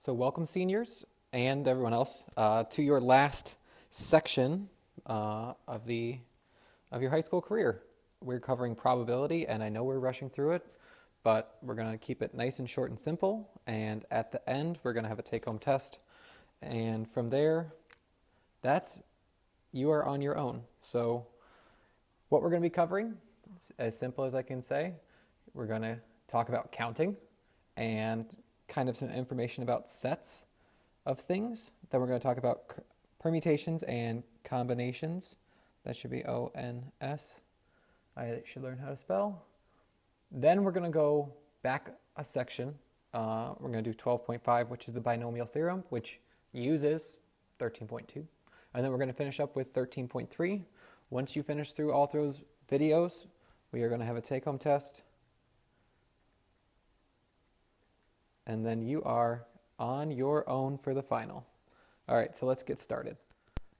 So welcome seniors and everyone else to your last section of your high school career. We're covering probability, and I know we're rushing through it, but we're going to keep it nice and short and simple. And at the end, we're going to have a take-home test. And from there, you are on your own. So what we're going to be covering, as simple as I can say, we're going to talk about counting and kind of some information about sets of things. Then we're going to talk about permutations and combinations. That should be O-N-S. I should learn how to spell. Then we're going to go back a section. We're going to do 12.5, which is the binomial theorem, which uses 13.2. And then we're going to finish up with 13.3. Once you finish through all those videos, we are going to have a take-home test. And then you are on your own for the final. All right, so let's get started.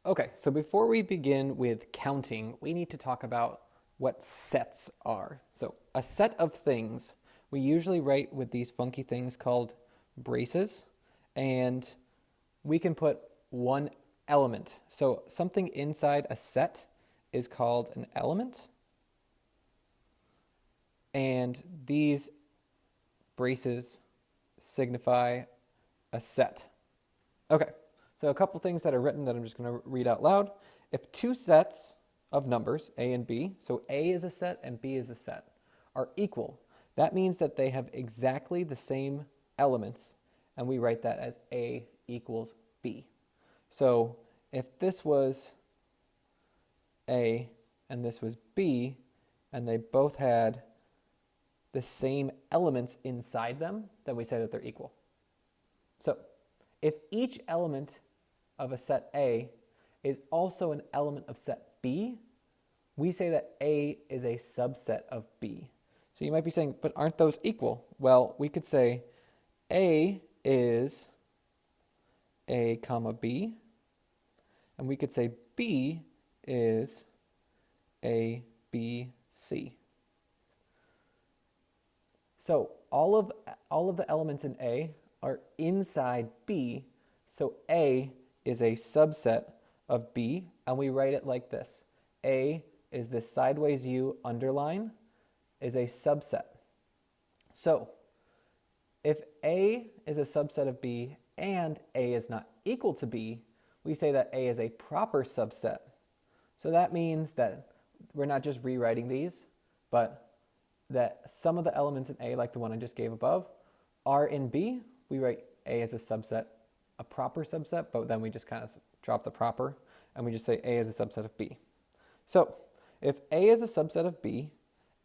Okay, so before we begin with counting, we need to talk about what sets are. So a set of things, we usually write with these funky things called braces, and we can put one element. So something inside a set is called an element, and these braces signify a set. Okay, so a couple things that are written that I'm just going to read out loud. If two sets of numbers, A and B, so A is a set and B is a set, are equal, that means that they have exactly the same elements, and we write that as A equals B. So if this was A and this was B, and they both had the same elements inside them, then we say that they're equal. So if each element of a set A is also an element of set B, we say that A is a subset of B. So you might be saying, but aren't those equal? Well, we could say A is A comma B, and we could say B is A, B, C. So all of the elements in A are inside B, so A is a subset of B, and we write it like this. A is this sideways U underline is a subset. So if A is a subset of B and A is not equal to B, we say that A is a proper subset. So that means that we're not just rewriting these, but that some of the elements in A, like the one I just gave above, are in B. We write A as a subset, a proper subset, but then we just kind of drop the proper, and we just say A is a subset of B. So if A is a subset of B,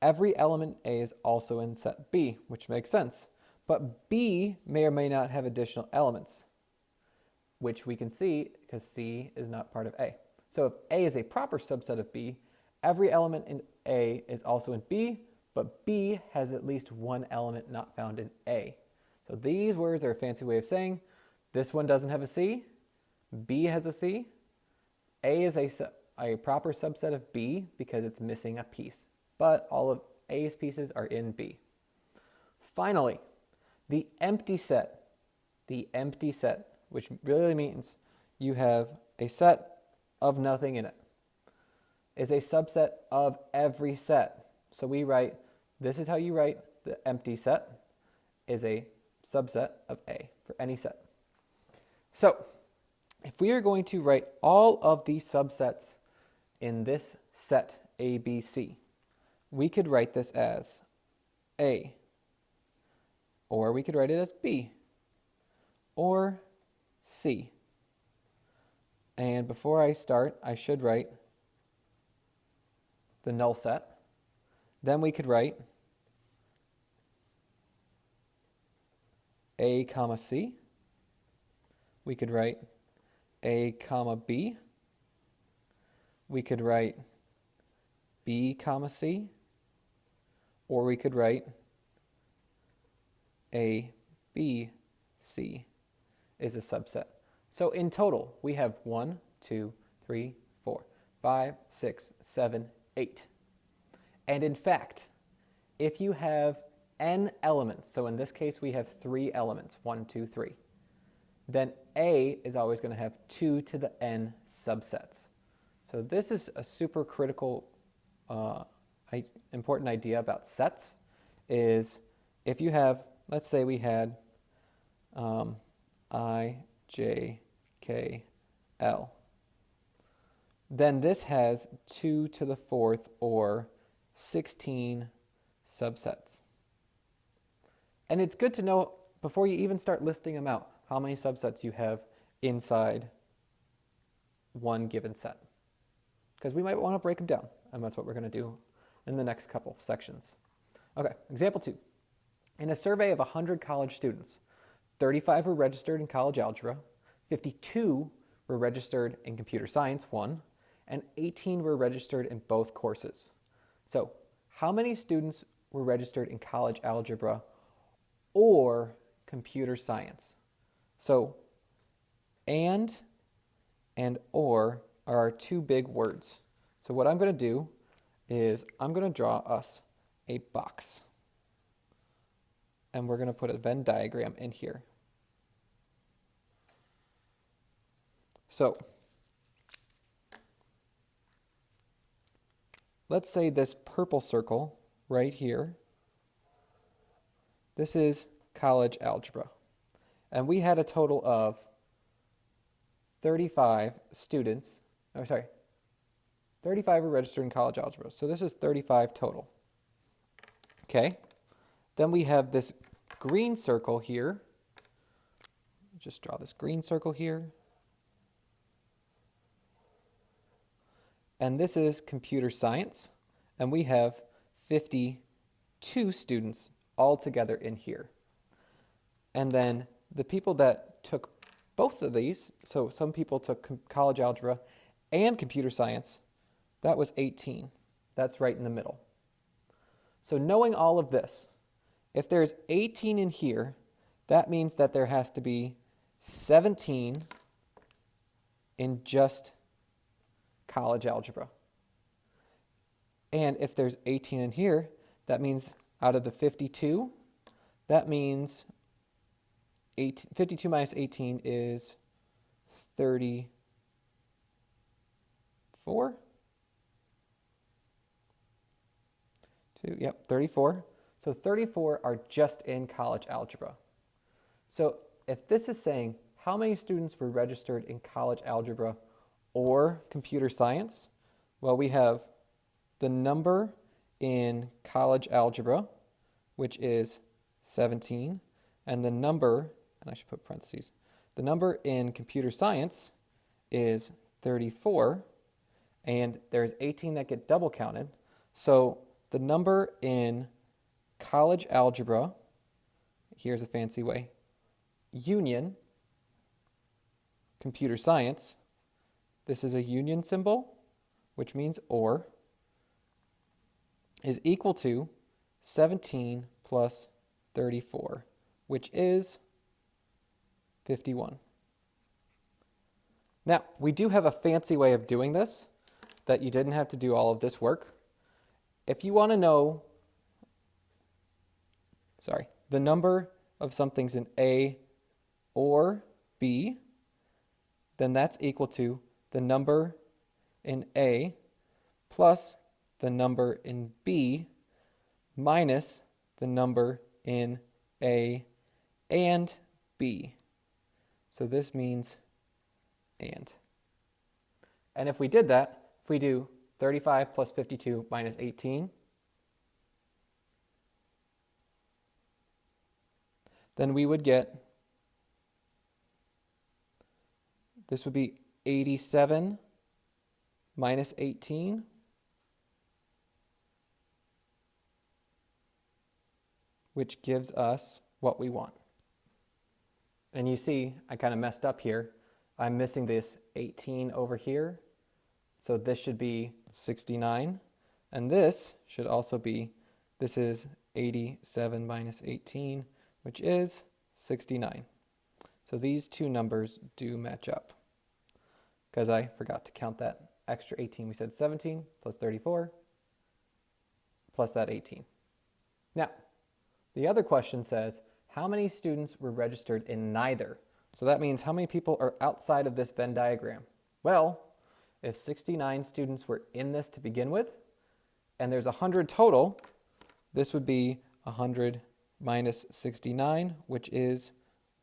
every element A is also in set B, which makes sense. But B may or may not have additional elements, which we can see because C is not part of A. So if A is a proper subset of B, every element in A is also in B, but B has at least one element not found in A. So these words are a fancy way of saying this one doesn't have a C, B has a C, A is a proper subset of B because it's missing a piece, but all of A's pieces are in B. Finally, the empty set, which really means you have a set of nothing in it, is a subset of every set. So we write, this is how you write the empty set is a subset of A for any set. So if we are going to write all of the subsets in this set ABC, we could write this as A, or we could write it as B, or C. And before I start, I should write the null set. Then we could write A comma C. We could write A comma B. We could write B comma C. Or we could write A, B, C is a subset. So in total, we have 1, 2, 3, 4, 5, 6, 7, 8. And in fact, if you have n elements, so in this case we have 3 elements, 1, 2, 3. then A is always going to have 2 to the n subsets. So this is a super critical, important idea about sets, is if you have, let's say we had I, J, K, L, then this has 2 to the 4th or 16 subsets. And it's good to know, before you even start listing them out, how many subsets you have inside one given set. Because we might want to break them down, and that's what we're going to do in the next couple sections. Okay, example 2. In a survey of 100 college students, 35 were registered in college algebra, 52 were registered in computer science 1, and 18 were registered in both courses. So, how many students were registered in college algebra or computer science? So, and or are our two big words. So what I'm going to do is I'm going to draw us a box. And we're going to put a Venn diagram in here. So let's say this purple circle right here, this is college algebra. And we had a total of 35 students, 35 were registered in college algebra. So this is 35 total. Okay. Then we have this green circle here. Just draw this green circle here. And this is computer science. And we have 52 students all together in here. And then the people that took both of these, so some people took college algebra and computer science, that was 18. That's right in the middle. So knowing all of this, if there's 18 in here, that means that there has to be 17 in just college algebra. And if there's 18 in here, that means out of the 52, that means 52 minus 18 is 34? Yep, 34. So 34 are just in college algebra. So if this is saying how many students were registered in college algebra or computer science, well, we have the number in college algebra, which is 17, and the number, and I should put parentheses, the number in computer science is 34, and there's 18 that get double counted. So the number in college algebra, here's a fancy way, union computer science, this is a union symbol, which means or, is equal to 17 plus 34, which is 51. Now, we do have a fancy way of doing this that you didn't have to do all of this work. If you want to know, the number of something's in A or B, then that's equal to the number in A plus the number in B minus the number in A and B. So this means and. And if we did that, if we do 35 plus 52 minus 18, then we would get, this would be 87 minus 18, which gives us what we want. And you see, I kind of messed up here. I'm missing this 18 over here. So this should be 69. And this should also be, this is 87 minus 18, which is 69. So these two numbers do match up. Because I forgot to count that extra 18. We said 17 plus 34 plus that 18. Now, the other question says, how many students were registered in neither So that means how many people are outside of this Venn diagram? Well, if 69 students were in this to begin with, and there's 100 total, this would be 100 minus 69, which is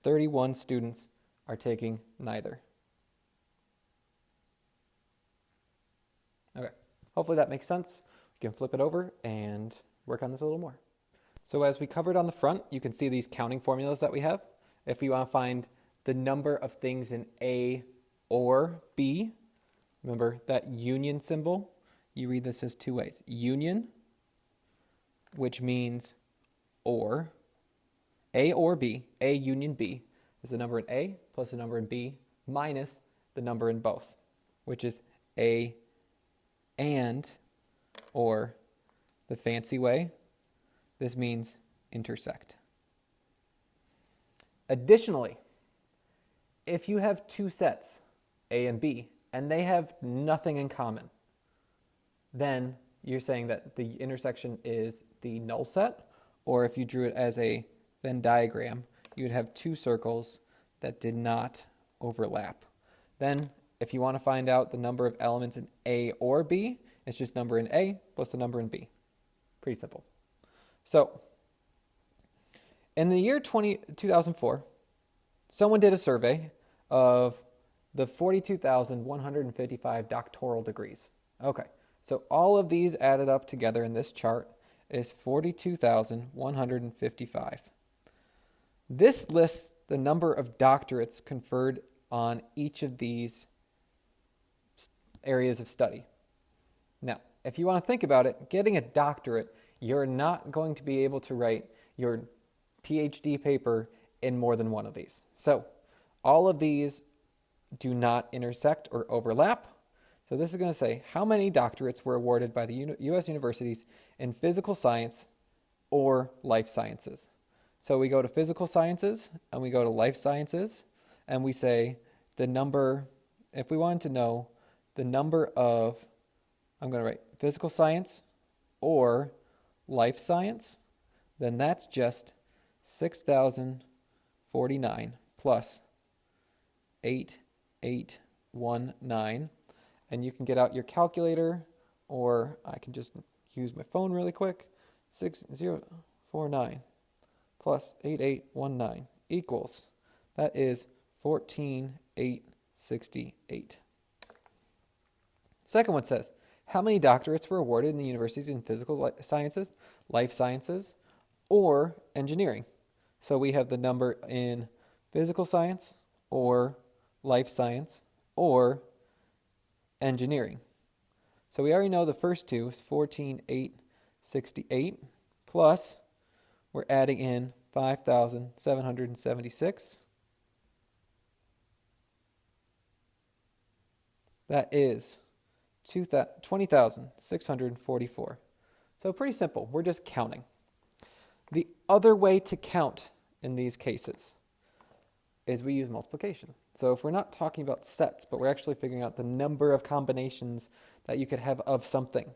31 students are taking neither. Okay, hopefully that makes sense. We can flip it over and work on this a little more. So as we covered on the front, you can see these counting formulas that we have. If we want to find the number of things in A or B, remember that union symbol, you read this as two ways. Union, which means or, A or B, A union B, is the number in A plus the number in B minus the number in both, which is A and, or the fancy way, this means intersect. Additionally, if you have two sets, A and B, and they have nothing in common, then you're saying that the intersection is the null set, or if you drew it as a Venn diagram, you would have two circles that did not overlap. Then, if you want to find out the number of elements in A or B, it's just number in A plus the number in B. Pretty simple. So, in the year 2004, someone did a survey of the 42,155 doctoral degrees. Okay, so all of these added up together in this chart is 42,155. This lists the number of doctorates conferred on each of these areas of study. Now, if you want to think about it, getting a doctorate, you're not going to be able to write your PhD paper in more than one of these. So all of these do not intersect or overlap. So this is going to say how many doctorates were awarded by the U.S. universities in physical science or life sciences. So we go to physical sciences and we go to life sciences and we say the number, if we wanted to know the number of, I'm going to write physical science or life science, then that's just 6,049 plus 8819. And you can get out your calculator, or I can just use my phone really quick. 6049 plus 8819 equals, that is 14,868. Second one says, how many doctorates were awarded in the universities in physical sciences, life sciences, or engineering? So we have the number in physical science, or life science, or engineering. So we already know the first two is 14,868 plus, we're adding in 5,776. That is 20,644. So pretty simple. We're just counting. The other way to count in these cases is we use multiplication. So if we're not talking about sets, but we're actually figuring out the number of combinations that you could have of something,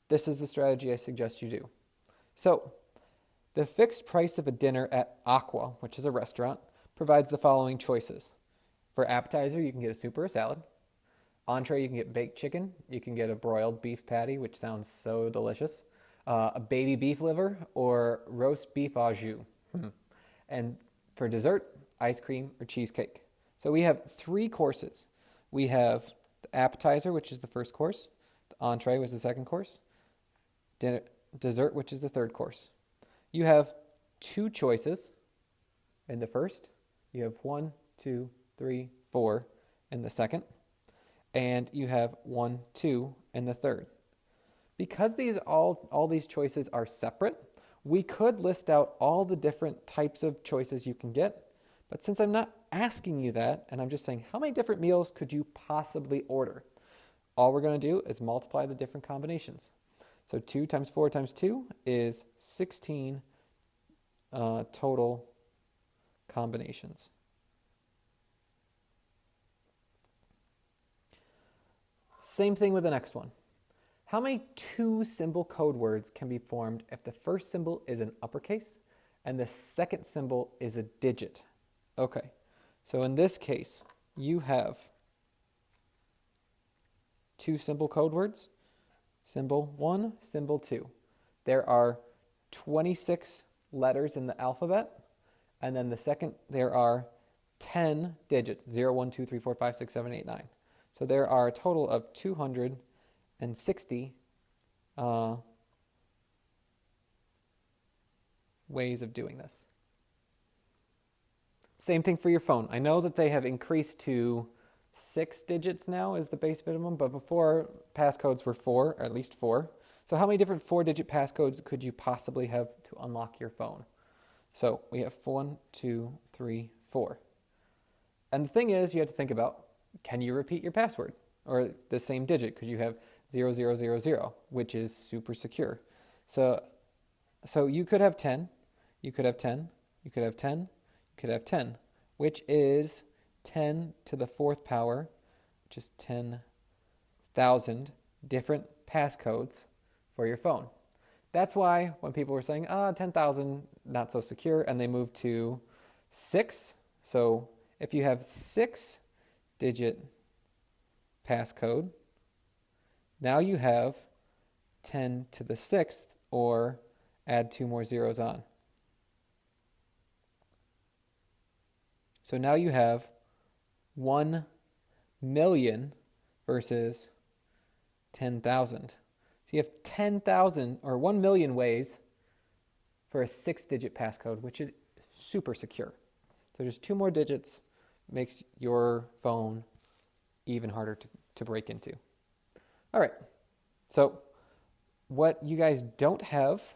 this is the strategy I suggest you do. So the fixed price of a dinner at Aqua, which is a restaurant, provides the following choices. For appetizer, you can get a soup or a salad. Entree, you can get baked chicken. You can get a broiled beef patty, which sounds so delicious. A baby beef liver or roast beef au jus. And for dessert, ice cream or cheesecake. So we have three courses. We have the appetizer, which is the first course. The entree was the second course. Dessert, which is the third course. You have two choices in the first. You have 1, 2, 3, 4 in the second. And you have 1, 2 in the third. Because all these choices are separate, we could list out all the different types of choices you can get. But since I'm not asking you that, and I'm just saying how many different meals could you possibly order, all we're going to do is multiply the different combinations. So 2 times 4 times 2 is 16 total combinations. Same thing with the next one. How many two-symbol code words can be formed if the first symbol is an uppercase and the second symbol is a digit? Okay, So in this case, you have two simple code words, symbol 1, symbol 2. There are 26 letters in the alphabet, and then the second, there are 10 digits, 0, 1, 2, 3, 4, 5, 6, 7, 8, 9. So there are a total of 260 ways of doing this. Same thing for your phone. I know that they have increased to 6 digits now as the base minimum, but before passcodes were 4, or at least 4. So how many different 4-digit passcodes could you possibly have to unlock your phone? So we have 1, 2, 3, 4. And the thing is, you have to think about, can you repeat your password? Or the same digit, because you have 0000, which is super secure. So you could have 10, you could have 10, you could have 10, you could have 10, which is 10 to the 4th power, which is 10,000 different passcodes for your phone. That's why when people were saying, 10,000, not so secure, and they moved to 6. So if you have 6-digit passcode, now you have 10 to the 6th, or add 2 more zeros on. So now you have 1 million versus 10,000. So you have 10,000 or 1 million ways for a 6-digit passcode, which is super secure. So just 2 more digits makes your phone even harder to break into. All right, so what you guys don't have,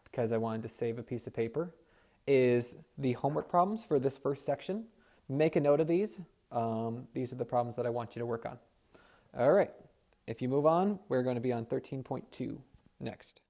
because I wanted to save a piece of paper, is the homework problems for this first section. Make a note of these. These are the problems that I want you to work on. All right, if you move on, we're going to be on 13.2 next.